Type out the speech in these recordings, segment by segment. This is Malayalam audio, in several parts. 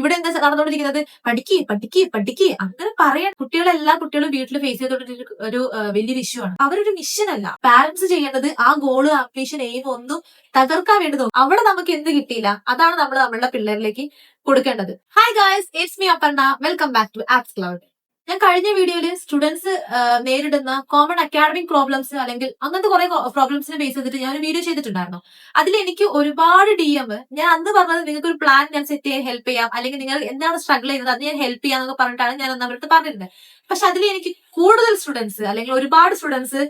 ഇവിടെ എന്താ നടന്നുകൊണ്ടിരിക്കുന്നത്? പഠിക്ക് പഠിക്ക് പഠിക്ക് അങ്ങനെ പറയാൻ എല്ലാ കുട്ടികളും വീട്ടിൽ ഫേസ് ചെയ്തുകൊണ്ടിരിക്കുന്ന ഒരു വലിയൊരു ഇഷ്യൂ ആണ്. അവരൊരു മിഷൻ അല്ല. പാരന്റ്സ് ചെയ്യേണ്ടത് ആ ഗോള്, ആംബിഷൻ, എയിം ഒന്നും തകർക്കാൻ വേണ്ടി നോക്കും. അവിടെ നമുക്ക് എന്ത് കിട്ടിയില്ല, അതാണ് നമ്മൾ നമ്മളുടെ പിള്ളേരിലേക്ക് കൊടുക്കേണ്ടത്. Hi guys, it's me Aparna. Welcome back to apps cloud. ഞാൻ കഴിഞ്ഞ വീഡിയോയിൽ സ്റ്റുഡൻസ് നേരിടുന്ന കോമൺ അക്കാഡമിക് പ്രോബ്ലംസ് അല്ലെങ്കിൽ അങ്ങനത്തെ കുറെ പ്രോബ്ലംസിനെ ബേസ് ചെയ്തിട്ട് ഞാൻ ഒരു വീഡിയോ ചെയ്തിട്ടുണ്ടായിരുന്നു. അതിൽ എനിക്ക് ഒരുപാട് DM ഞാൻ അന്ന് പറഞ്ഞത് നിങ്ങൾക്ക് ഒരു പ്ലാൻ ഞാൻ സെറ്റ് ചെയ്യാൻ ഹെൽപ്പ് ചെയ്യാം, അല്ലെങ്കിൽ നിങ്ങൾ എന്താണ് സ്ട്രഗിൾ ചെയ്യുന്നത് അത് ഞാൻ ഹെൽപ്പ് ചെയ്യാന്നൊക്കെ പറഞ്ഞിട്ടാണ് ഞാൻ അന്ന് അവർക്ക് പറഞ്ഞിരുന്നത്. പക്ഷെ അതിൽ എനിക്ക് കൂടുതൽ സ്റ്റുഡൻസ് അല്ലെങ്കിൽ ഒരുപാട് സ്റ്റുഡൻസ്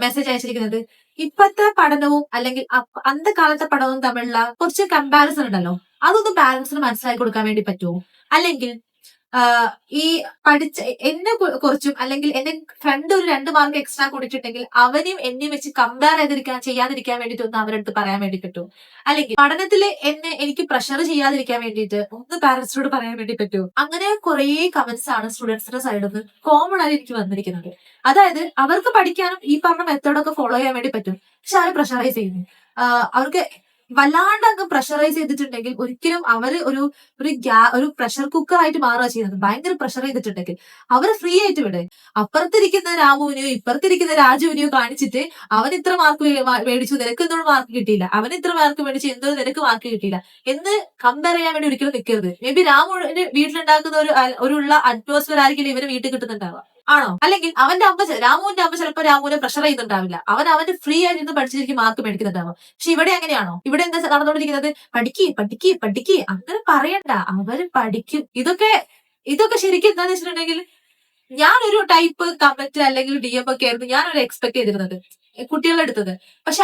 മെസ്സേജ് അയച്ചിരിക്കുന്നത് ഇപ്പോഴത്തെ പഠനവും അല്ലെങ്കിൽ അന്നത്തെ കാലത്തെ പഠനവും തമ്മിലുള്ള കുറച്ച് കമ്പാരിസൺ ഉണ്ടല്ലോ, അതൊന്ന് പാരന്റ്സിന് മനസ്സിലാക്കി കൊടുക്കാൻ വേണ്ടി പറ്റുമോ? അല്ലെങ്കിൽ ഈ പഠിച്ച എന്നെ കുറിച്ചും അല്ലെങ്കിൽ എന്റെ ഫ്രണ്ട് ഒരു 2 മാർക്ക് എക്സ്ട്രാ കൊടുത്തിട്ടുണ്ടെങ്കിൽ അവനെയും എന്നെയും വെച്ച് കമ്പയർ ചെയ്യാതിരിക്കാൻ വേണ്ടിട്ട് ഒന്ന് അവരുടെ അടുത്ത് പറയാൻ വേണ്ടി പറ്റുമോ? അല്ലെങ്കിൽ പഠനത്തിൽ എനിക്ക് പ്രഷർ ചെയ്യാതിരിക്കാൻ വേണ്ടിയിട്ട് ഒന്ന് പാരന്റ്സിനോട് പറയാൻ വേണ്ടി പറ്റുമോ? അങ്ങനെ കുറെ കമന്റ്സ് ആണ് സ്റ്റുഡൻസിന്റെ സൈഡിൽ നിന്ന് കോമൺ ആയി എനിക്ക് വന്നിരിക്കുന്നത്. അതായത് അവർക്ക് പഠിക്കാനും ഈ പറഞ്ഞ മെത്തേഡൊക്കെ ഫോളോ ചെയ്യാൻ വേണ്ടി പറ്റും, പക്ഷെ അവരെ പ്രഷറൈസ് ചെയ്യുന്നു. അവർക്ക് വല്ലാണ്ട് അങ്ങ് പ്രഷറൈസ് ചെയ്തിട്ടുണ്ടെങ്കിൽ ഒരിക്കലും അവര് ഒരു പ്രഷർ കുക്കർ ആയിട്ട് മാറുക ചെയ്യുന്നത്. ഭയങ്കര പ്രഷർ ചെയ്തിട്ടുണ്ടെങ്കിൽ അവര് ഫ്രീ ആയിട്ട് വിട്. അപ്പുറത്തിരിക്കുന്ന രാമുവിനെയോ ഇപ്പുറത്തിരിക്കുന്ന രാജുവിനെയോ കാണിച്ചിട്ട് അവൻ ഇത്ര മാർക്ക് മേടിച്ചു, നിനക്ക് എന്തുകൊണ്ട് മാർക്ക് കിട്ടിയില്ല, അവൻ ഇത്ര മാർക്ക് മേടിച്ചു, എന്തുകൊണ്ട് നിനക്ക് മാർക്ക് കിട്ടിയില്ല എന്ന് കമ്പയർ ചെയ്യാൻ വേണ്ടി ഒരിക്കലും നിൽക്കരുത്. മേ ബി രാമുവിന് വീട്ടിലുണ്ടാക്കുന്ന ഒരു അറ്റ്മോസ്ഫിയർ ആയിരിക്കില്ല ഇവന് വീട്ടിൽ കിട്ടുന്നുണ്ടാവുക, ആണോ? അല്ലെങ്കിൽ രാമുവിന്റെ അമ്മ ചിലപ്പോൾ രാമുവിനെ പ്രഷർ ചെയ്യുന്നുണ്ടാവില്ല, അവന്റെ ഫ്രീ ആയിട്ട് പഠിച്ചിരിക്കും മാർക്ക് മേടിക്കുന്നുണ്ടാവും. പക്ഷെ ഇവിടെ അങ്ങനെയാണോ? ഇവിടെ എന്താ നടന്നുകൊണ്ടിരിക്കുന്നത്? പഠിക്ക് പഠിക്ക് പഠിക്ക് അങ്ങനെ പറയണ്ട, അവര് പഠിക്കും. ഇതൊക്കെ ശരിക്കും എന്താന്ന് വെച്ചിട്ടുണ്ടെങ്കിൽ ഞാനൊരു ടൈപ്പ് കമന്റ് അല്ലെങ്കിൽ DM ഒക്കെ ആയിരുന്നു ഞാനൊരു എക്സ്പെക്ട് ചെയ്തിരുന്നത് കുട്ടികളുടെ അടുത്തത്. പക്ഷെ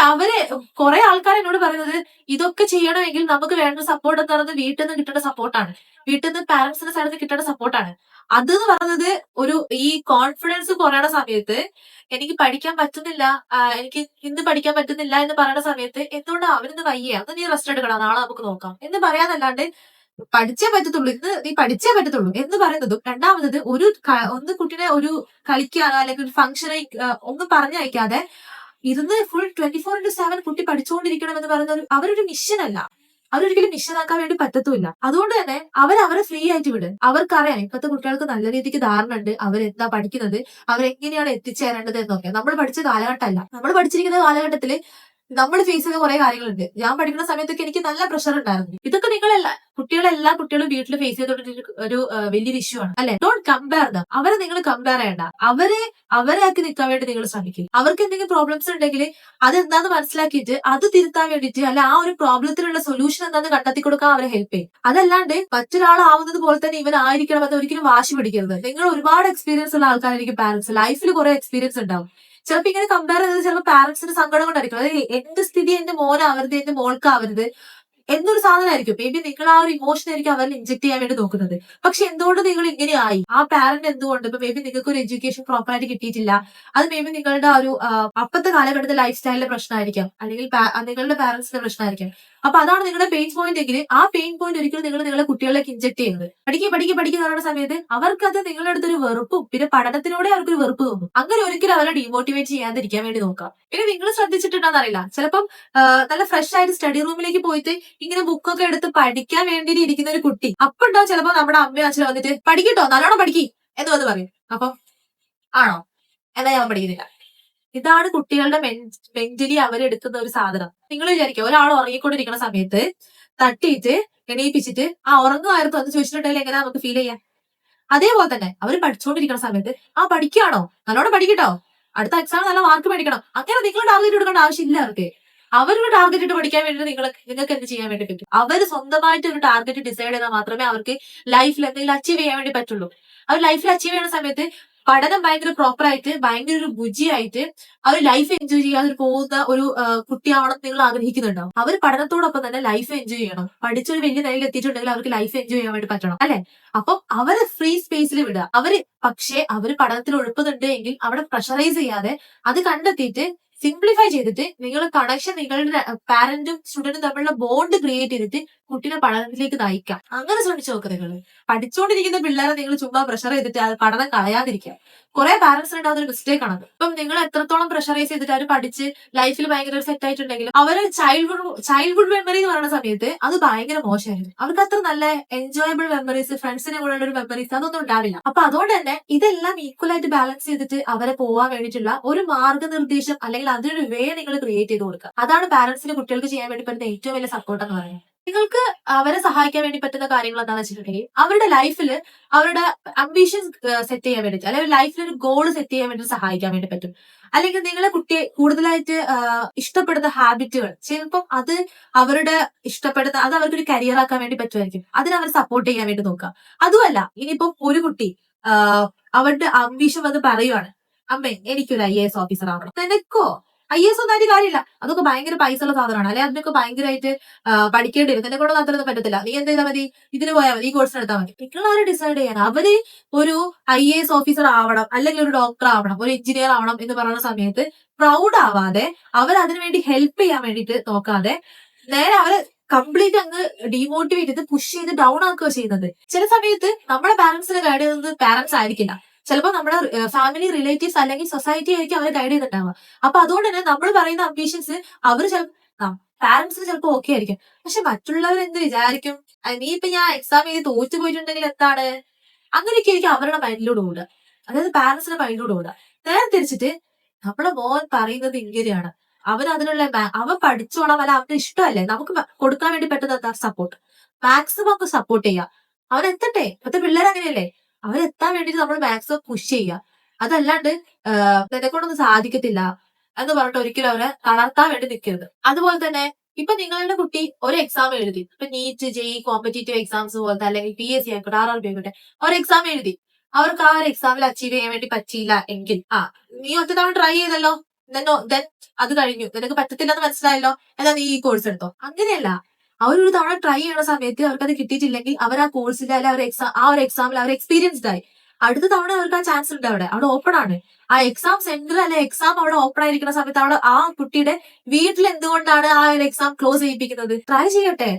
കുറെ ആൾക്കാർ എന്നോട് പറയുന്നത് ഇതൊക്കെ ചെയ്യണമെങ്കിൽ നമുക്ക് വേണ്ട സപ്പോർട്ട് എന്ന് പറയുന്നത് വീട്ടിൽ നിന്ന് കിട്ടേണ്ട സപ്പോർട്ടാണ്, വീട്ടിൽ നിന്ന് പാരന്റ്സിന്റെ സൈഡിൽ നിന്ന് കിട്ടേണ്ട സപ്പോർട്ടാണ്. അതെന്ന് പറയുന്നത് ഈ കോൺഫിഡൻസ് കുറയണ സമയത്ത് എനിക്ക് പഠിക്കാൻ പറ്റുന്നില്ല, എനിക്ക് ഇന്ന് പഠിക്കാൻ പറ്റുന്നില്ല എന്ന് പറയുന്ന സമയത്ത് എന്തുകൊണ്ടാ അവരിന്ന് വയ്യ, അത് നീ റെസ്റ്റ് എടുക്കണം, നാളെ നമുക്ക് നോക്കാം എന്ന് പറയാന്നല്ലാണ്ട് പഠിച്ചേ പറ്റത്തുള്ളൂ, ഇന്ന് നീ പഠിച്ചേ പറ്റത്തുള്ളൂ എന്ന് പറയുന്നതും, രണ്ടാമത് ഒന്ന് കുട്ടീനെ ഒരു കളിക്കാനോ അല്ലെങ്കിൽ ഒരു ഫംഗ്ഷനെ ഒന്നും പറഞ്ഞയക്കാതെ ഇരുന്ന് ഫുൾ 24/7 കുട്ടി പഠിച്ചുകൊണ്ടിരിക്കണം എന്ന് പറയുന്ന അവരൊരു മിഷൻ അല്ല. അവരൊരിക്കലും മിഷനാക്കാൻ വേണ്ടി പറ്റത്തുമില്ല. അതുകൊണ്ട് തന്നെ അവരെ ഫ്രീ ആയിട്ട് വിട്. അവർക്കറിയാം ഇപ്പോഴത്തെ കുട്ടികൾക്ക് നല്ല രീതിക്ക് ധാരണ ഉണ്ട് അവരെന്താ പഠിക്കുന്നത്, അവരെങ്ങനെയാണ് എത്തിച്ചേരേണ്ടത് എന്നൊക്കെ. നമ്മൾ പഠിച്ച കാലഘട്ടമല്ല, നമ്മൾ പഠിച്ചിരിക്കുന്ന കാലഘട്ടത്തിൽ നമ്മൾ ഫേസ് ചെയ്ത കുറെ കാര്യങ്ങളുണ്ട്. ഞാൻ പഠിക്കുന്ന സമയത്തൊക്കെ എനിക്ക് നല്ല പ്രഷർ ഉണ്ടായിരുന്നു. ഇതൊക്കെ എല്ലാ കുട്ടികളും വീട്ടിൽ ഫേസ് ചെയ്തോണ്ടിരിക്കുന്ന ഒരു വലിയൊരു ഇഷ്യൂ ആണ്, അല്ലെ? Don't compare dum. അവരെ നിങ്ങൾ കമ്പയർ ചെയ്യണ്ട. അവരെ ആക്കി നിൽക്കാൻ വേണ്ടി നിങ്ങൾ ശ്രമിക്കും. അവർക്ക് എന്തെങ്കിലും പ്രോബ്ലംസ് ഉണ്ടെങ്കിൽ അതെന്താന്ന് മനസ്സിലാക്കിയിട്ട് അത് തിരുത്താൻ വേണ്ടിയിട്ട്, അല്ല ആ ഒരു പ്രോബ്ലത്തിനുള്ള സൊല്യൂഷൻ എന്താന്ന് കണ്ടെത്തി കൊടുക്കാൻ അവരെ ഹെൽപ്പ് ചെയ്യും. അതല്ലാണ്ട് മറ്റൊരാളാവുന്നത് പോലെ തന്നെ ഇവൻ ആയിരിക്കണം എന്ന് ഒരിക്കലും വാശി പിടിക്കരുത്. നിങ്ങൾ ഒരുപാട് എക്സ്പീരിയൻസ് ഉള്ള ആൾക്കാരായിരിക്കും പാരന്റ്സ്, ലൈഫിൽ കുറെ എക്സ്പീരിയൻസ് ഉണ്ടാവും. ചിലപ്പോ ഇങ്ങനെ കമ്പയർ ചെയ്തത് ചിലപ്പോൾ പാരന്റ്സിന് സങ്കടം കൊണ്ടായിരിക്കും. അതായത് എന്റെ സ്ഥിതി എന്റെ മോനാവരുത്, എന്റെ മോൾക്കാവരുത് എന്നൊരു സാധനമായിരിക്കും. മേ ബി നിങ്ങൾ ആ ഒരു ഇമോഷൻ ആയിരിക്കും അവരിൽ ഇൻജെക്ട് ചെയ്യാൻ വേണ്ടി നോക്കുന്നത്. പക്ഷെ എന്തുകൊണ്ട് നിങ്ങൾ ഇങ്ങനെ ആയി, ആ പാരന്റ് എന്തുകൊണ്ട്, ഇപ്പൊ മേ ബി നിങ്ങൾക്ക് ഒരു എഡ്യൂക്കേഷൻ പ്രോപ്പറായിട്ട് കിട്ടിയിട്ടില്ല, അത് മേ ബി നിങ്ങളുടെ അപ്പത്തെ കാലഘട്ടത്തെ ലൈഫ് സ്റ്റൈലിന്റെ പ്രശ്നമായിരിക്കാം, അല്ലെങ്കിൽ നിങ്ങളുടെ പാരന്റ്സിന്റെ പ്രശ്നമായിരിക്കാം. അപ്പൊ അതാണ് നിങ്ങളുടെ പെയിൻ പോയിന്റ് എങ്കിൽ ആ പെയിൻ പോയിന്റ് ഒരിക്കലും നിങ്ങൾ നിങ്ങളുടെ കുട്ടികളിലേക്ക് ഇൻജെക്ട് ചെയ്യുന്നത്. പഠിക്കുക പറയുന്ന സമയത്ത് അവർക്കത് നിങ്ങളുടെ അടുത്തൊരു വെറുപ്പും പിന്നെ പഠനത്തിനോടെ അവർക്കൊരു വെറുപ്പ് തോന്നും. അങ്ങനെ ഒരിക്കലും അവരെ ഡീമോട്ടിവേറ്റ് ചെയ്യാതിരിക്കാൻ വേണ്ടി നോക്കാം. പിന്നെ നിങ്ങൾ ശ്രദ്ധിച്ചിട്ടുണ്ടോന്ന് അറിയില്ല, ചിലപ്പം നല്ല ഫ്രഷ് ആയിട്ട് സ്റ്റഡി റൂമിലേക്ക് പോയിട്ട് ഇങ്ങനെ ബുക്കൊക്കെ എടുത്ത് പഠിക്കാൻ വേണ്ടി ഇരിക്കുന്ന ഒരു കുട്ടി, അപ്പൊ ഉണ്ടാവും ചിലപ്പോ നമ്മുടെ അമ്മയും അച്ഛനും വന്നിട്ട് പഠിക്കട്ടോ, നല്ലോണം പഠിക്കി എന്ന് വന്ന് പറയും. അപ്പൊ ആണോ, എന്നാ ഞാൻ പഠിക്കുന്നില്ല. ഇതാണ് കുട്ടികളുടെ മെന്റലി അവരെടുക്കുന്ന ഒരു സാധനം. നിങ്ങൾ വിചാരിക്കുക ഒരാൾ ഉറങ്ങിക്കൊണ്ടിരിക്കുന്ന സമയത്ത് തട്ടിയിട്ട് എണീപ്പിച്ചിട്ട് ഉറങ്ങുമായിരുന്നു എന്ന് ചോദിച്ചിട്ടുണ്ടെങ്കിൽ എങ്ങനെ നമുക്ക് ഫീൽ ചെയ്യാം? അതേപോലെ തന്നെ അവർ പഠിച്ചുകൊണ്ടിരിക്കുന്ന സമയത്ത് പഠിക്കുകയാണോ, നല്ലോണം പഠിക്കട്ടോ, അടുത്ത എക്സാം നല്ല മാർക്ക് മേടിക്കണം, അങ്ങനെ നിങ്ങൾ ടാർഗറ്റ് കൊടുക്കേണ്ട ആവശ്യമില്ല. അവർക്ക് ടാർഗറ്റ് ഇട്ട് പഠിക്കാൻ വേണ്ടി നിങ്ങൾക്ക് എന്ത് ചെയ്യാൻ വേണ്ടി പറ്റും? അവർ സ്വന്തമായിട്ട് ഒരു ടാർഗറ്റ് ഡിസൈഡ് ചെയ്താൽ മാത്രമേ അവർക്ക് ലൈഫിൽ എന്തെങ്കിലും അച്ചീവ് ചെയ്യാൻ വേണ്ടി പറ്റുള്ളൂ. അവർ ലൈഫിൽ അച്ചീവ് ചെയ്യുന്ന സമയത്ത് പഠനം ഭയങ്കര പ്രോപ്പർ ആയിട്ട് ഭയങ്കര ഒരു ബുജിയായിട്ട് അവർ ലൈഫ് എൻജോയ് ചെയ്യാതെ പോകുന്ന ഒരു കുട്ടിയാവണം നിങ്ങൾ ആഗ്രഹിക്കുന്നുണ്ടോ? അവർ പഠനത്തോടൊപ്പം തന്നെ ലൈഫ് എൻജോയ് ചെയ്യണം. പഠിച്ചൊരു വലിയ നിലയിൽ എത്തിയിട്ടുണ്ടെങ്കിൽ അവർക്ക് ലൈഫ് എൻജോയ് ചെയ്യാൻ വേണ്ടി പറ്റണം, അല്ലെ? അപ്പം അവരെ ഫ്രീ സ്പേസിൽ വിടുക. പക്ഷേ അവര് പഠനത്തിൽ ഉഴപ്പുന്നുണ്ട് എങ്കിൽ അവിടെ പ്രഷറൈസ് ചെയ്യാതെ അത് കണ്ടെത്തിയിട്ട് സിംപ്ലിഫൈ ചെയ്തിട്ട് നിങ്ങൾ കണക്ഷൻ നിങ്ങളുടെ പാരന്റും സ്റ്റുഡന്റും തമ്മിലുള്ള ബോണ്ട് ക്രിയേറ്റ് ചെയ്തിട്ട് കുട്ടീനെ പഠനത്തിലേക്ക് നയിക്കാം. അങ്ങനെ ശ്രമിച്ചു നോക്കുക. നിങ്ങൾ പഠിച്ചുകൊണ്ടിരിക്കുന്ന പിള്ളേരെ നിങ്ങൾ ചുമ്മാ പ്രഷർ ചെയ്തിട്ട് അത് പഠനം കളയാതിരിക്കാം. കുറെ പാരന്റ്സിന് ഉണ്ടാകുന്ന ഒരു മിസ്റ്റേക്ക് ആണ്. ഇപ്പം നിങ്ങൾ എത്രത്തോളം പ്രഷറൈസ് ചെയ്തിട്ട് അവർ പഠിച്ച് ലൈഫിൽ ഭയങ്കര സെറ്റ് ആയിട്ടുണ്ടെങ്കിലും അവര് ചൈൽഡ്ഹുഡ് മെമ്മറി എന്ന് പറയുന്ന സമയത്ത് അത് ഭയങ്കര മോശമായിരുന്നു. അവർക്ക് അത്ര നല്ല എൻജോയബിൾ മെമ്മറീസ്, ഫ്രണ്ട്സിനെ കൂടെയുള്ള ഒരു മെമ്മറീസ് അതൊന്നും ഉണ്ടാവില്ല. അപ്പൊ അതുകൊണ്ട് തന്നെ ഇതെല്ലാം ഈക്വൽ ആയിട്ട് ബാലൻസ് ചെയ്തിട്ട് അവരെ പോവാൻ വേണ്ടിയിട്ടുള്ള ഒരു മാർഗ്ഗനിർദ്ദേശം അല്ലെങ്കിൽ അതിനൊരു വേ നിങ്ങൾ ക്രിയേറ്റ് ചെയ്ത് കൊടുക്കുക. അതാണ് പാരന്റ്സിന് കുട്ടികൾക്ക് ചെയ്യാൻ വേണ്ടി പറ്റുന്ന ഏറ്റവും വലിയ സപ്പോർട്ട് എന്ന് പറയുന്നത്. നിങ്ങൾക്ക് അവരെ സഹായിക്കാൻ വേണ്ടി പറ്റുന്ന കാര്യങ്ങൾ എന്താണെന്ന് വെച്ചിട്ടുണ്ടെങ്കിൽ അവരുടെ ലൈഫിൽ അവരുടെ അംബീഷൻസ് സെറ്റ് ചെയ്യാൻ വേണ്ടിയിട്ട്, അല്ലെങ്കിൽ ലൈഫിൽ ഒരു ഗോൾ സെറ്റ് ചെയ്യാൻ വേണ്ടി സഹായിക്കാൻ വേണ്ടി പറ്റും. അല്ലെങ്കിൽ നിങ്ങളെ കുട്ടിയെ കൂടുതലായിട്ട് ഇഷ്ടപ്പെടുന്ന ഹാബിറ്റുകൾ ചിലപ്പം അത് അവരുടെ ഇഷ്ടപ്പെടുന്ന അത് അവർക്കൊരു കരിയർ ആക്കാൻ വേണ്ടി പറ്റുമായിരിക്കും. അതിനെ അവർ സപ്പോർട്ട് ചെയ്യാൻ വേണ്ടി നോക്കുക. അതുമല്ല, ഇനിയിപ്പം ഒരു കുട്ടി അവരുടെ അംബീഷൻ വന്ന് പറയുവാണ്, അമ്മേ എനിക്കൊരു IAS ഓഫീസർ ആവണം. നിനക്കോ IAS ഒന്നും അതിന്റെ കാര്യമില്ല, അതൊക്കെ ഭയങ്കര പൈസ ഉള്ള സാധനമാണ്, അല്ലെ അതിനൊക്കെ ഭയങ്കരമായിട്ട് പഠിക്കേണ്ടി വരും, നിന്നെ കൊണ്ട് അത്രയൊന്നും പറ്റത്തില്ല, നീ എന്ത് ചെയ്താൽ മതി, ഇതിന് പോയാൽ മതി, ഈ കോഴ്സിന് എടുത്താൽ മതി. നിങ്ങൾ അവരെ ഡിസൈഡ് ചെയ്യാൻ അവര് ഒരു IAS ഓഫീസർ ആവണം, അല്ലെങ്കിൽ ഒരു ഡോക്ടർ ആവണം, ഒരു എഞ്ചിനീയർ ആവണം എന്ന് പറയുന്ന സമയത്ത് പ്രൗഡ് ആവാതെ അവർ അതിനുവേണ്ടി ഹെൽപ്പ് ചെയ്യാൻ വേണ്ടിയിട്ട് നോക്കാതെ നേരെ അവരെ കംപ്ലീറ്റ് അങ്ങ് ഡീമോട്ടിവേറ്റ് ചെയ്ത് പുഷ് ചെയ്ത് ഡൗൺ ആക്കുക ചെയ്യുന്നത്. ചില സമയത്ത് നമ്മുടെ പാരന്റ്സിനെ ഗൈഡ് ചെയ്യുന്നത് പാരന്റ്സ് ആയിരിക്കില്ല, ചിലപ്പോൾ നമ്മുടെ ഫാമിലി റിലേറ്റീവ്സ് അല്ലെങ്കിൽ സൊസൈറ്റി ആയിരിക്കും അവരെ ഗൈഡ് ചെയ്തിട്ടുണ്ടാവുക. അപ്പൊ അതുകൊണ്ട് തന്നെ നമ്മൾ പറയുന്ന അംബീഷൻസ് അവർ പാരന്റ്സിന് ചിലപ്പോൾ ഓക്കെ ആയിരിക്കും, പക്ഷെ മറ്റുള്ളവർ എന്ത് വിചാരിക്കും, നീ ഇപ്പൊ ഞാൻ എക്സാം എഴുതി തോറ്റു പോയിട്ടുണ്ടെങ്കിൽ എന്താണ്, അങ്ങനെയൊക്കെ ആയിരിക്കും അവരുടെ മൈൻഡിലൂടെ ഓടുക, അതായത് പാരന്റ്സിന്റെ മൈൻഡിലൂടെ ഓടുക. നേരെ തിരിച്ചിട്ട് നമ്മളെ മോൻ പറയുന്നത് ഇങ്ങനെയാണ്, അവൻ അതിനുള്ള അവൻ പഠിച്ചോണം, അല്ല അവന് ഇഷ്ടമല്ലേ, നമുക്ക് കൊടുക്കാൻ വേണ്ടി പറ്റുന്ന സപ്പോർട്ട് മാക്സിമം ഒക്കെ സപ്പോർട്ട് ചെയ്യുക. അവൻ എത്തട്ടെ, ഇപ്പത്തെ പിള്ളേർ അങ്ങനെയല്ലേ, അവരെത്താൻ വേണ്ടിട്ട് നമ്മൾ മാക്സിമം പുഷ് ചെയ്യുക. അതല്ലാണ്ട് നിന്നെ കൊണ്ടൊന്നും സാധിക്കത്തില്ല എന്ന് പറഞ്ഞിട്ട് ഒരിക്കലും അവരെ തളർത്താൻ വേണ്ടി നിൽക്കരുത്. അതുപോലെ തന്നെ ഇപ്പൊ നിങ്ങളുടെ കുട്ടി ഒരു എക്സാം എഴുതി, ഇപ്പൊ നീറ്റ്, JEE, കോമ്പറ്റേറ്റീവ് എക്സാംസ് പോലത്തെ, അല്ലെങ്കിൽ PSC ആയിക്കോട്ടെ, RRB ആയിക്കോട്ടെ, ഒരു എക്സാം എഴുതി, അവർക്ക് ആ ഒരു എക്സാമിൽ അച്ചീവ് ചെയ്യാൻ വേണ്ടി പറ്റിയില്ല എങ്കിൽ, നീ ഒറ്റ തവണ ട്രൈ ചെയ്തല്ലോ, ദെൻ അത് കഴിഞ്ഞു, നിനക്ക് പറ്റത്തില്ലെന്ന് മനസ്സിലായല്ലോ, എന്നാ നീ ഈ കോഴ്സ് എടുത്തോ. അങ്ങനെയല്ല, അവരൊരു തവണ ട്രൈ ചെയ്യുന്ന സമയത്ത് അവർക്ക് അത് കിട്ടിയിട്ടില്ലെങ്കിൽ അവർ ആ കോഴ്സിൽ അല്ലെ ആ ഒരു എക്സാമിൽ അവർ എക്സ്പീരിയൻസ്ഡ് ആയി, അടുത്ത തവണ അവർക്ക് ആ ചാൻസ് ഉണ്ട്, അവിടെ ഓപ്പൺ ആണ്. ആ എക്സാം സെന്റർ അല്ലെ എക്സാം അവിടെ ഓപ്പൺ ആയിരിക്കുന്ന സമയത്ത് അവിടെ ആ കുട്ടിയുടെ വീട്ടിൽ എന്തുകൊണ്ടാണ് ആ ഒരു എക്സാം ക്ലോസ് ചെയ്യിപ്പിക്കുന്നത്? ട്രൈ ചെയ്യട്ടെ,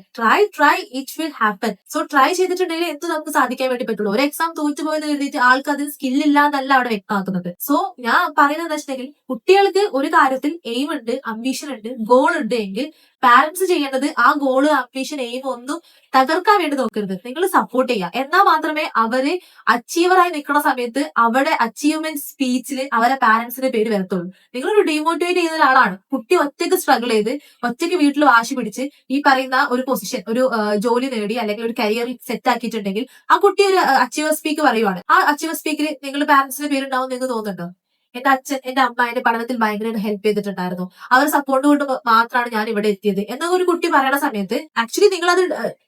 try it will happen. So try ചെയ്തിട്ടുണ്ടെങ്കിൽ എന്ത് നമുക്ക് സാധിക്കാൻ വേണ്ടി പറ്റുള്ളൂ. ഒരു എക്സാം തോറ്റുപോയെന്ന് കരുതിയിട്ട് ആൾക്ക് അതിന് സ്കില്ലില്ല എന്നല്ല അവിടെ വ്യക്തമാക്കുന്നത്. സോ ഞാൻ പറയുന്നത് എന്താ വെച്ചിട്ടുണ്ടെങ്കിൽ, കുട്ടികൾക്ക് ഒരു കാര്യത്തിൽ എയിം ഉണ്ട്, അംബീഷൻ ഉണ്ട്, ഗോൾ ഉണ്ട് എങ്കിൽ പാരന്റ്സ് ചെയ്യേണ്ടത് ആ ഗോള്, അംബീഷൻ, എയിം ഒന്നും തകർക്കാൻ വേണ്ടി നോക്കരുത്. നിങ്ങൾ സപ്പോർട്ട് ചെയ്യുക. എന്നാൽ മാത്രമേ അവര് അച്ചീവറായി നിൽക്കുന്ന സമയത്ത് അവിടെ അച്ചീവ്മെന്റ് സ്പീച്ചിൽ അവരെ പാരന്റ്സിന്റെ പേര് വരത്തുള്ളൂ. നിങ്ങളൊരു ഡീമോട്ടിവേറ്റ് ചെയ്യുന്ന ഒരാളാണ്, കുട്ടി ഒറ്റയ്ക്ക് സ്ട്രഗിൾ ചെയ്ത് ഒറ്റയ്ക്ക് വീട്ടിൽ വാശി പിടിച്ച് ഈ പറയുന്ന ഒരു പൊസിഷൻ, ഒരു ജോലി നേടി അല്ലെങ്കിൽ ഒരു കരിയർ സെറ്റ് ആക്കിയിട്ടുണ്ടെങ്കിൽ ആ കുട്ടി ഒരു അച്ചീവർ സ്പീക്ക് പറയുവാണ്. ആ അച്ചീവർ സ്പീക്കിൽ നിങ്ങൾ പാരന്റ്സിന്റെ പേരുണ്ടാവും നിങ്ങൾക്ക് തോന്നുന്നുണ്ടോ? എന്റെ അച്ഛൻ, എന്റെ അമ്മ എന്റെ പഠനത്തിൽ ഭയങ്കരമായിട്ട് ഹെൽപ്പ് ചെയ്തിട്ടുണ്ടായിരുന്നു, അവർ സപ്പോർട്ട് കൊണ്ട് മാത്രമാണ് ഞാൻ ഇവിടെ എത്തിയത് എന്ന ഒരു കുട്ടി പറയുന്ന സമയത്ത് ആക്ച്വലി നിങ്ങൾ അത്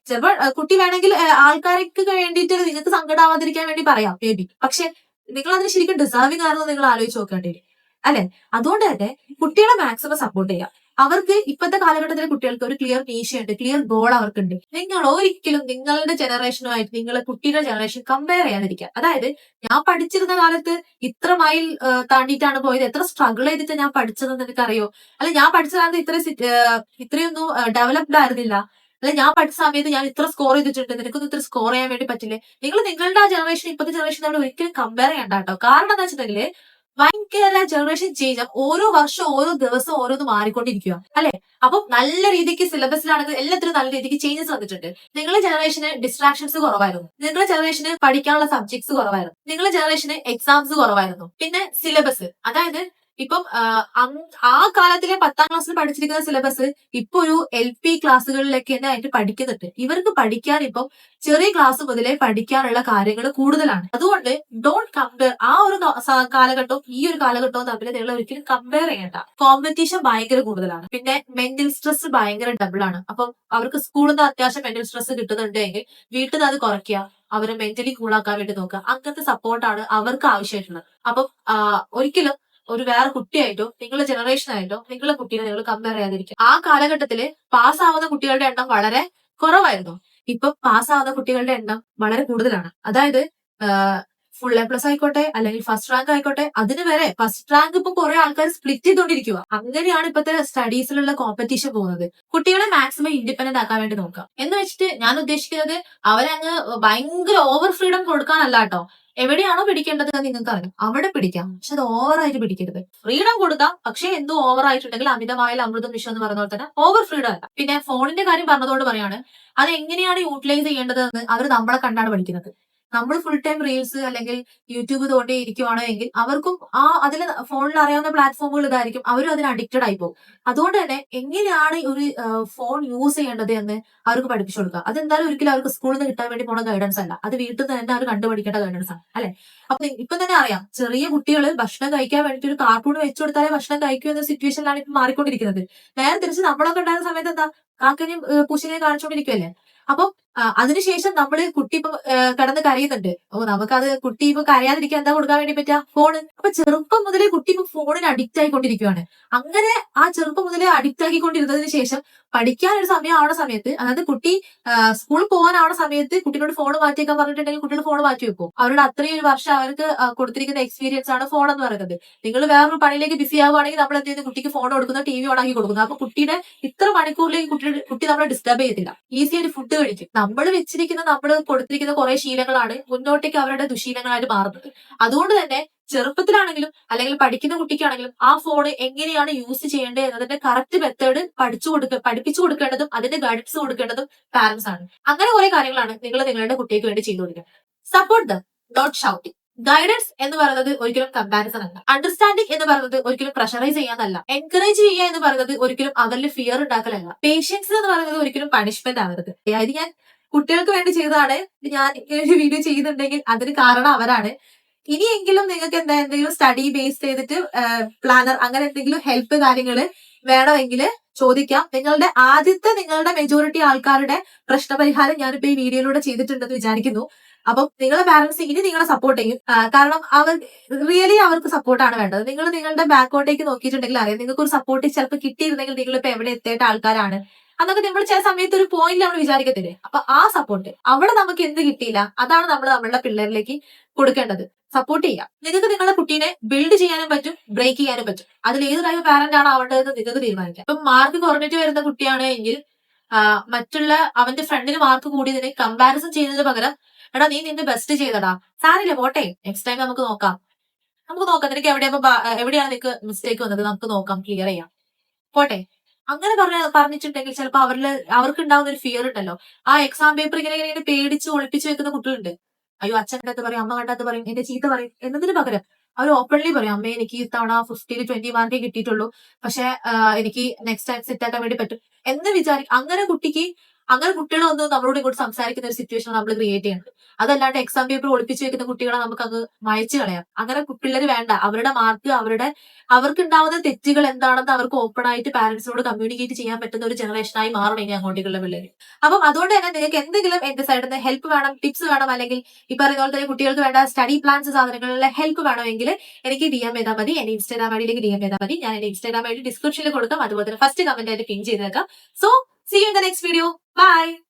ചിലപ്പോൾ കുട്ടി വേണമെങ്കിൽ ആൾക്കാർക്ക് വേണ്ടിയിട്ട് നിങ്ങൾക്ക് സങ്കടമാവാതിരിക്കാൻ വേണ്ടി പറയാം മേ ബി, പക്ഷെ നിങ്ങൾ അതിന് ശരിക്കും ഡിസേർവിംഗ് ആണെന്ന് നിങ്ങൾ ആലോചിച്ച് നോക്കേണ്ടി വരും, അല്ലെ? അതുകൊണ്ട് തന്നെ കുട്ടികളെ മാക്സിമം സപ്പോർട്ട് ചെയ്യാം. അവർക്ക് ഇപ്പോഴത്തെ കാലഘട്ടത്തിലെ കുട്ടികൾക്ക് ഒരു ക്ലിയർ ഉണ്ട്, ക്ലിയർ ഗോൾ അവർക്കുണ്ട്. നിങ്ങൾ ഒരിക്കലും നിങ്ങളുടെ ജനറേഷനുമായിട്ട് നിങ്ങളെ കുട്ടിയുടെ ജനറേഷൻ കമ്പയർ ചെയ്യാതിരിക്കുക. അതായത് ഞാൻ പഠിച്ചിരുന്ന കാലത്ത് ഇത്ര മൈൽ താണ്ടിയിട്ടാണ് പോയത്, എത്ര സ്ട്രഗിൾ ചെയ്തിട്ട് ഞാൻ പഠിച്ചതെന്ന് എനിക്കറിയോ, അല്ലെ ഞാൻ പഠിച്ച കാലത്ത് ഇത്രയൊന്നും ഡെവലപ്ഡ് ആയിരുന്നില്ല, അല്ലെ ഞാൻ പഠിച്ച സമയത്ത് ഞാൻ ഇത്ര സ്കോർ ചെയ്തിട്ടുണ്ട്, നിനക്കൊന്നും ഇത്ര സ്കോർ ചെയ്യാൻ വേണ്ടി പറ്റില്ലേ. നിങ്ങൾ നിങ്ങളുടെ ആ ജനറേഷൻ ഇപ്പോഴത്തെ ജനറേഷൻ നമ്മൾ ഒരിക്കലും കമ്പയർ ചെയ്യണ്ട കേട്ടോ. കാരണം എന്താ വെച്ചിട്ടുണ്ടെങ്കിൽ ഭയങ്കര ജനറേഷൻ ചേഞ്ച്, ഓരോ വർഷം ഓരോ ദിവസം ഓരോന്ന് മാറിക്കൊണ്ടിരിക്കുക, അല്ലെ? അപ്പം നല്ല രീതിക്ക് സിലബസിലാണെങ്കിൽ എല്ലാത്തിനും നല്ല രീതിക്ക് ചേഞ്ചസ് വന്നിട്ടുണ്ട്. നിങ്ങളുടെ ജനറേഷന് ഡിസ്ട്രാക്ഷൻസ് കുറവായിരുന്നു, നിങ്ങളുടെ ജനറേഷന് പഠിക്കാനുള്ള സബ്ജക്ട്സ് കുറവായിരുന്നു, നിങ്ങളുടെ ജനറേഷന് എക്സാംസ് കുറവായിരുന്നു, പിന്നെ സിലബസ്, അതായത് ഇപ്പം ആ കാലത്തിലെ 10ാം ക്ലാസ്സിൽ പഠിച്ചിരിക്കുന്ന സിലബസ് ഇപ്പൊ ഒരു LP ക്ലാസ്സുകളിലൊക്കെ തന്നെ ആയിട്ട് പഠിക്കുന്നുണ്ട്. ഇവർക്ക് പഠിക്കാൻ ഇപ്പം ചെറിയ ക്ലാസ് മുതലേ പഠിക്കാനുള്ള കാര്യങ്ങൾ കൂടുതലാണ്. അതുകൊണ്ട് ഡോണ്ട് കമ്പയർ. ആ ഒരു കാലഘട്ടവും ഈ ഒരു കാലഘട്ടവും തമ്മിൽ നിങ്ങൾ ഒരിക്കലും കമ്പയർ ചെയ്യണ്ട. കോമ്പറ്റീഷൻ ഭയങ്കര കൂടുതലാണ്, പിന്നെ മെന്റൽ സ്ട്രെസ് ഭയങ്കര ഡബിൾ ആണ്. അപ്പം അവർക്ക് സ്കൂളിൽ നിന്ന് അത്യാവശ്യം മെന്റൽ സ്ട്രെസ് കിട്ടുന്നുണ്ടെങ്കിൽ വീട്ടിൽ നിന്ന് അത് കുറയ്ക്കുക, അവരെ മെന്റലി കൂളാക്കാൻ വേണ്ടി നോക്കുക. അങ്ങനത്തെ സപ്പോർട്ടാണ് അവർക്ക് ആവശ്യമായിട്ടുള്ളത്. അപ്പം ഒരിക്കലും ഒരു വേറെ കുട്ടിയായിട്ടോ നിങ്ങളുടെ ജനറേഷൻ ആയിട്ടോ നിങ്ങളുടെ കുട്ടീനെ നിങ്ങൾ കമ്പയർ ചെയ്യാതിരിക്കുക. ആ കാലഘട്ടത്തില് പാസ്സാവുന്ന കുട്ടികളുടെ എണ്ണം വളരെ കുറവായിരുന്നു, ഇപ്പൊ പാസ്സാവുന്ന കുട്ടികളുടെ എണ്ണം വളരെ കൂടുതലാണ്. അതായത് ഫുൾ A+ ആയിക്കോട്ടെ അല്ലെങ്കിൽ ഫസ്റ്റ് റാങ്ക് ആയിക്കോട്ടെ, അതിന് വരെ ഫസ്റ്റ് റാങ്ക് ഇപ്പൊ കുറെ ആൾക്കാർ സ്പ്ലിറ്റ് ചെയ്തോണ്ടിരിക്കുക. അങ്ങനെയാണ് ഇപ്പോഴത്തെ സ്റ്റഡീസിലുള്ള കോമ്പറ്റീഷൻ പോകുന്നത്. കുട്ടികളെ മാക്സിമം ഇൻഡിപെൻഡന്റ് ആക്കാൻ വേണ്ടി നോക്കുക എന്ന് വെച്ചിട്ട് ഞാൻ ഉദ്ദേശിക്കുന്നത് അവരങ്ങ് ഭയങ്കര ഓവർ ഫ്രീഡം കൊടുക്കാനല്ല കേട്ടോ. എവിടെയാണോ പിടിക്കേണ്ടത് എന്ന് നിങ്ങൾക്ക് അറിയാം, അവിടെ പിടിക്കാം. പക്ഷെ അത് ഓവറായിട്ട് പിടിക്കരുത്. ഫ്രീഡം കൊടുക്കാം, പക്ഷെ എന്തോ ഓവർ ആയിട്ടുണ്ടെങ്കിൽ അമിതമായ അമൃതം വിഷം എന്ന് പറയുന്ന പോലെ തന്നെ ഓവർ ഫ്രീഡം അല്ല. പിന്നെ ഫോണിന്റെ കാര്യം പറഞ്ഞതുകൊണ്ട് പറയാണ്, അത് എങ്ങനെയാണ് യൂട്ടിലൈസ് ചെയ്യേണ്ടത് എന്ന് അവർ നമ്മളെ കണ്ടാണ് പഠിക്കുന്നത്. നമ്മൾ ഫുൾ ടൈം റീൽസ് അല്ലെങ്കിൽ യൂട്യൂബ് തോണ്ടി ഇരിക്കുവാണോ എങ്കിൽ അവർക്കും അതിൽ ഫോണിൽ അറിയാവുന്ന പ്ലാറ്റ്ഫോമുകൾ ഇതായിരിക്കും, അവരും അതിന് അഡിക്റ്റഡ് ആയി പോകും. അതുകൊണ്ട് തന്നെ എങ്ങനെയാണ് ഒരു ഫോൺ യൂസ് ചെയ്യേണ്ടത് എന്ന് അവർക്ക് പഠിപ്പിച്ചു കൊടുക്കുക. അതെന്തായാലും ഒരിക്കലും അവർക്ക് സ്കൂളിൽ നിന്ന് കിട്ടാൻ വേണ്ടി പോണ ഗൈഡൻസ് അല്ല, അത് വീട്ടിൽ നിന്ന് തന്നെ അവർ കണ്ടുപഠിക്കേണ്ട ഗൈഡൻസ് ആണ് അല്ലെ. അപ്പൊ ഇപ്പൊ തന്നെ അറിയാം, ചെറിയ കുട്ടികൾ ഭക്ഷണം കഴിക്കാൻ വേണ്ടിട്ട് ഒരു കാർട്ടൂൺ വെച്ചു കൊടുത്താലേ ഭക്ഷണം കഴിക്കൂ എന്ന സിറ്റുവേഷനിലാണ് ഇപ്പൊ മാറിക്കൊണ്ടിരിക്കുന്നത്. നേരെ തിരിച്ച് നമ്മളൊക്കെ ഉണ്ടായിരുന്ന സമയത്ത് എന്താ, കാക്കനെയും പൂശിനെയും കാണിച്ചുകൊണ്ടിരിക്കുവല്ലേ. അപ്പം അതിനുശേഷം നമ്മള് കുട്ടി ഇപ്പൊ കിടന്ന് കരയുന്നുണ്ട്. നമുക്കത് കുട്ടി ഇപ്പൊ കരയാതിരിക്കാൻ എന്താ കൊടുക്കാൻ വേണ്ടി പറ്റുക, ഫോണ്. അപ്പൊ ചെറുപ്പം മുതലേ കുട്ടി ഇപ്പൊ ഫോണിന് അഡിക്റ്റ് ആയിക്കൊണ്ടിരിക്കുകയാണ്. അങ്ങനെ ആ ചെറുപ്പം മുതലേ അഡിക്റ്റ് ആക്കിക്കൊണ്ടിരുന്നതിന് ശേഷം പഠിക്കാൻ ഒരു സമയം ആവണ സമയത്ത്, അതായത് കുട്ടി സ്കൂളിൽ പോകാനാവണ സമയത്ത് കുട്ടിയോട് ഫോൺ മാറ്റിയേക്കാൻ പറഞ്ഞിട്ടുണ്ടെങ്കിൽ കുട്ടിയുടെ ഫോൺ മാറ്റി വെക്കും. അവരുടെ അത്രയും ഒരു വർഷം അവർക്ക് കൊടുത്തിരിക്കുന്ന എക്സ്പീരിയൻസ് ആണ് ഫോൺ എന്ന് പറയുന്നത്. നിങ്ങൾ വേറൊരു പണിയിലേക്ക് ബിസി ആവുകയാണെങ്കിൽ നമ്മൾ എന്ത് ചെയ്യുന്നു, കുട്ടിക്ക് ഫോൺ കൊടുക്കുന്നു, ടി വി ഓൺ ആക്കി കൊടുക്കുന്നു. അപ്പൊ കുട്ടിയുടെ ഇത്ര മണിക്കൂറിലേക്ക് കുട്ടി നമ്മളെ ഡിസ്റ്റർബ് ചെയ്യത്തില്ല, ഈസി ആയിട്ട് ഫുഡ് കഴിക്കും. നമ്മൾ കൊടുത്തിരിക്കുന്ന കുറെ ശീലങ്ങളാണ് മുന്നോട്ടേക്ക് അവരുടെ ദുശീലങ്ങളായിട്ട് മാറുന്നത്. അതുകൊണ്ട് തന്നെ ചെറുപ്പത്തിലാണെങ്കിലും അല്ലെങ്കിൽ പഠിക്കുന്ന കുട്ടിക്കാണെങ്കിലും ആ ഫോൺ എങ്ങനെയാണ് യൂസ് ചെയ്യേണ്ടത് എന്നതിന്റെ കറക്റ്റ് മെത്തേഡ് പഠിപ്പിച്ചു കൊടുക്കേണ്ടതും അതിന്റെ ഗൈഡൻസ് കൊടുക്കേണ്ടതും പാരന്റ്സ് ആണ്. അങ്ങനെ കുറെ കാര്യങ്ങളാണ് നിങ്ങൾ നിങ്ങളുടെ കുട്ടിക്ക് വേണ്ടി ചെയ്തു കൊടുക്കുക. Support them, not shouting. Guidance എന്ന് പറയുന്നത് ഒരിക്കലും കമ്പാരിസൺ അല്ല. അണ്ടർസ്റ്റാൻഡിങ് എന്ന് പറയുന്നത് ഒരിക്കലും പ്രഷറൈസ് ചെയ്യാനല്ല. എൻകറേജ് ചെയ്യുക എന്ന് പറയുന്നത് ഒരിക്കലും അവരിൽ ഫിയർ ഉണ്ടാക്കലല്ല. പേഷ്യൻസ് എന്ന് പറയുന്നത് ഒരിക്കലും പണിഷ്മെന്റ് ആവരുത്. അതായത് ഞാൻ കുട്ടികൾക്ക് വേണ്ടി ചെയ്തതാണ്, ഞാൻ ഒരു വീഡിയോ ചെയ്യുന്നുണ്ടെങ്കിൽ അതിന് കാരണം അവരാണ്. ഇനിയെങ്കിലും നിങ്ങൾക്ക് എന്തെങ്കിലും സ്റ്റഡി ബേസ് ചെയ്തിട്ട് പ്ലാനർ അങ്ങനെ എന്തെങ്കിലും ഹെൽപ്പ് കാര്യങ്ങൾ വേണമെങ്കിൽ ചോദിക്കാം. നിങ്ങളുടെ മെജോറിറ്റി ആൾക്കാരുടെ പ്രശ്നപരിഹാരം ഞാനിപ്പോ ഈ വീഡിയോയിലൂടെ ചെയ്തിട്ടുണ്ടെന്ന് വിചാരിക്കുന്നു. അപ്പം നിങ്ങളുടെ പാരന്റ്സ് ഇനി നിങ്ങളെ സപ്പോർട്ട് ചെയ്യും. കാരണം റിയലി അവർക്ക് സപ്പോർട്ടാണ് വേണ്ടത്. നിങ്ങൾ നിങ്ങളുടെ ബാക്കോട്ടേക്ക് നോക്കിയിട്ടുണ്ടെങ്കിൽ അറിയാം, നിങ്ങൾക്ക് ഒരു സപ്പോർട്ട് ചിലപ്പോൾ കിട്ടിയിരുന്നെങ്കിൽ നിങ്ങൾ ഇപ്പൊ എവിടെ എത്തേണ്ട ആൾക്കാരാണ് അന്നൊക്കെ നമ്മൾ ചില സമയത്ത് ഒരു പോയിന്റ് നമ്മൾ വിചാരിക്കത്തില്ലേ. അപ്പൊ ആ സപ്പോർട്ട് അവിടെ നമുക്ക് എന്ത് കിട്ടിയില്ല, അതാണ് നമ്മൾ നമ്മളുടെ പിള്ളേരിലേക്ക് കൊടുക്കേണ്ടത്. സപ്പോർട്ട് ചെയ്യാം. നിങ്ങൾക്ക് നിങ്ങളുടെ കുട്ടീനെ ബിൽഡ് ചെയ്യാനും പറ്റും, ബ്രേക്ക് ചെയ്യാനും പറ്റും. അതിൽ ഏത് ടൈപ്പ് പാരന്റ് ആണ് ആവേണ്ടതെന്ന് നിങ്ങൾക്ക് തീരുമാനിക്കാം. ഇപ്പം മാർക്ക് കുറഞ്ഞിട്ട് വരുന്ന കുട്ടിയാണ് എങ്കിൽ മറ്റുള്ള അവന്റെ ഫ്രണ്ടിന് മാർക്ക് കൂടിയതിനെ കമ്പാരിസൺ ചെയ്യുന്നതിന് പകരം, എടാ നീ നിന്റെ ബെസ്റ്റ് ചെയ്തടാ, സാരില്ല പോട്ടെ, നെക്സ്റ്റ് ടൈം നമുക്ക് നോക്കാം, നിനക്ക് എവിടെയാണ് നിനക്ക് മിസ്റ്റേക്ക് വന്നത്, നമുക്ക് നോക്കാം, ക്ലിയർ ചെയ്യാം, പോട്ടെ. അങ്ങനെ പറഞ്ഞിട്ടുണ്ടെങ്കിൽ ചിലപ്പോൾ അവർക്ക് ഉണ്ടാവുന്ന ഒരു ഫിയർ ഉണ്ടല്ലോ, ആ എക്സാം പേപ്പർ ഇങ്ങനെ പേടിച്ച് ഒളിപ്പിച്ച് വെക്കുന്ന കുട്ടികളുണ്ട്. അയ്യോ അച്ഛൻ കണ്ടത് പറയും, അമ്മ കണ്ടത് പറയും, എന്റെ ചീത്ത പറയും എന്നതിന് പകരം അവർ ഓപ്പൺലി പറയും, അമ്മേ എനിക്ക് ഇത്തവണ 50-ൽ 20 മാർക്കേ കിട്ടിയിട്ടുള്ളൂ, പക്ഷെ എനിക്ക് നെക്സ്റ്റ് ടൈം സെറ്റ് ആക്കാൻ വേണ്ടി പറ്റും എന്ന് വിചാരിക്കും. അങ്ങനെ കുട്ടികളൊന്നും നമ്മളോട് ഇങ്ങോട്ട് സംസാരിക്കുന്ന ഒരു സിറ്റുവേഷൻ നമ്മൾ ക്രിയേറ്റ് ചെയ്യുന്നത്. അതല്ലാണ്ട് എക്സാം പേപ്പർ ഒളിപ്പിച്ച് വെക്കുന്ന കുട്ടികളെ നമുക്ക് അങ്ങ് മായച്ചു കളയാം. അങ്ങനെ പിള്ളേര് വേണ്ട. അവരുടെ മാർക്ക് അവർക്ക് ഉണ്ടാവുന്ന തെറ്റുകൾ എന്താണെന്ന് അവർക്ക് ഓപ്പൺ ആയിട്ട് പാരന്റ്സിനോട് കമ്മ്യൂണിക്കേറ്റ് ചെയ്യാൻ പറ്റുന്ന ഒരു ജനറേഷനായി മാറണം ഇനി അങ്ങോട്ടേക്കുള്ള പിള്ളേര്. അപ്പം അതുകൊണ്ട് തന്നെ നിങ്ങൾക്ക് എന്തെങ്കിലും എന്റെ സൈഡിൽ നിന്ന് ഹെൽപ്പ് വേണം, ടിപ്സ് വേണം, അല്ലെങ്കിൽ ഈ പറയുന്ന പോലെ തന്നെ കുട്ടികൾക്ക് വേണ്ട സ്റ്റഡി പ്ലാൻസ് സാധനങ്ങളിലെ ഹെൽപ്പ് വേണമെങ്കിൽ എനിക്ക് DM ചെയ്താൽ മതി. എന്റെ ഇൻസ്റ്റാഗ്രാം ഐഡിയിലേക്ക് DM ചെയ്താൽ മതി. ഞാൻ എന്റെ ഇൻസ്റ്റാഗ്രാം ഐഡി ഡിസ്ക്രിപ്ഷനിൽ കൊടുക്കാം, അതുപോലെ തന്നെ ഫസ്റ്റ് കമന്റ് ആയിട്ട് പിൻ ചെയ്തേക്കാം. So see you in the next video. Bye.